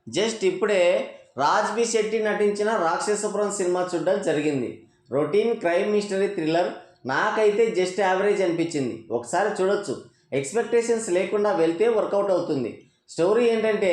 Just ఇప్పుడే రాజ్బీ శెట్టి నటించిన రాక్షసపురం cinema చూడడం జరిగింది. Routine crime mystery thriller. నాకైతే జస్ట్ యావరేజ్ అనిపించింది. ఒకసారి చూడొచ్చు. ఎక్స్పెక్టేషన్స్ లేకుండా వెళ్తే వర్కౌట్ అవుతుంది. స్టోరీ ఏంటంటే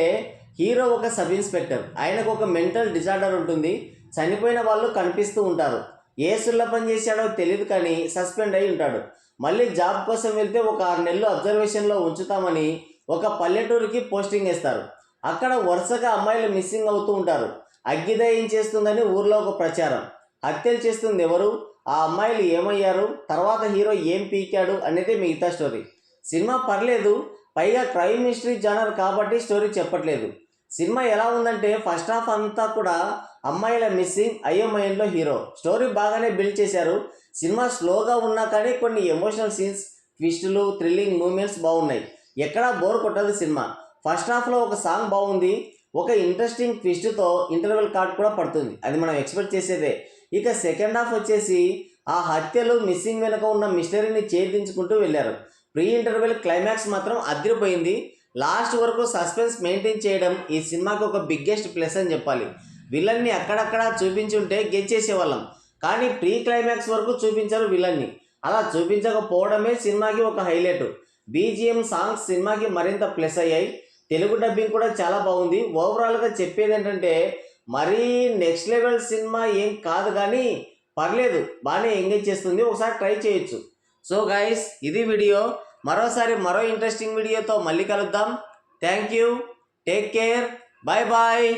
హీరో ఒక సబ్ ఇన్స్పెక్టర్. ఆయనకు ఒక మెంటల్ డిజార్డర్ ఉంటుంది. చనిపోయిన వాళ్ళు కనిపిస్తూ ఉంటారు. ఏ సుల్ల పని చేశాడో తెలియదు కానీ సస్పెండ్ అయి ఉంటాడు. మళ్ళీ జాబ్ కోసం వెళ్తే ఒక 6 నెలలు అబ్జర్వేషన్లో ఉంచుతామని ఒక పల్లెటూరుకి పోస్టింగ్ వేస్తారు. అక్కడ వరుసగా అమ్మాయిలు మిస్సింగ్ అవుతూ ఉంటారు. అగ్గిదయం చేస్తుందని ఊర్లో ఒక ప్రచారం. హత్యలు చేస్తుంది ఎవరు, ఆ అమ్మాయిలు ఏమయ్యారు, తర్వాత హీరో ఏం పీకాడు అనేది మిగతా స్టోరీ. సినిమా పర్లేదు, పైగా క్రైమ్ మిస్టరీ జానర్ కాబట్టి స్టోరీ చెప్పట్లేదు. సినిమా ఎలా ఉందంటే ఫస్ట్ హాఫ్ అంతా కూడా అమ్మాయిల మిస్సింగ్, అయోమయంలో హీరో. స్టోరీ బాగానే బిల్డ్ చేశారు. సినిమా స్లోగా ఉన్నా కానీ కొన్ని ఎమోషనల్ సీన్స్, ట్విస్టులు, థ్రిల్లింగ్ మూమెంట్స్ బాగున్నాయి. ఎక్కడా బోర్ కొట్టదు సినిమా. ఫస్ట్ హాఫ్లో ఒక సాంగ్ బాగుంది. ఒక ఇంట్రెస్టింగ్ ట్విస్ట్తో ఇంటర్వెల్ కార్డ్ కూడా పడుతుంది. అది మనం ఎక్స్పెక్ట్ చేసేదే. ఇక సెకండ్ హాఫ్ వచ్చేసి ఆ హత్యలు, మిస్సింగ్ వెనుక ఉన్న మిస్టరీని ఛేదించుకుంటూ వెళ్ళారు. ప్రీ ఇంటర్వెల్ క్లైమాక్స్ మాత్రం అదిరిపోయింది. లాస్ట్ వరకు సస్పెన్స్ మెయింటైన్ చేయడం ఈ సినిమాకి ఒక బిగ్గెస్ట్ ప్లస్ అని చెప్పాలి. విలన్ని అక్కడక్కడ చూపించుంటే గెలిచేసేవాళ్ళం, కానీ ప్రీ క్లైమాక్స్ వరకు చూపించారు విలన్ని. అలా చూపించకపోవడమే సినిమాకి ఒక హైలైట్. బీజిఎం, సాంగ్స్ సినిమాకి మరింత ప్లస్ అయ్యాయి. తెలుగు డబ్బింగ్ కూడా చాలా బాగుంది. ఓవరాల్గా చెప్పేది ఏంటంటే మరీ నెక్స్ట్ లెవెల్ సినిమా ఏం కాదు, కానీ పర్లేదు, బాగానే ఎంగేజ్ చేస్తుంది. ఒకసారి ట్రై చేయొచ్చు. సో గైస్, ఇది వీడియో. మరోసారి మరో ఇంట్రెస్టింగ్ వీడియోతో మళ్ళీ కలుద్దాం. Thank you, take care, bye bye.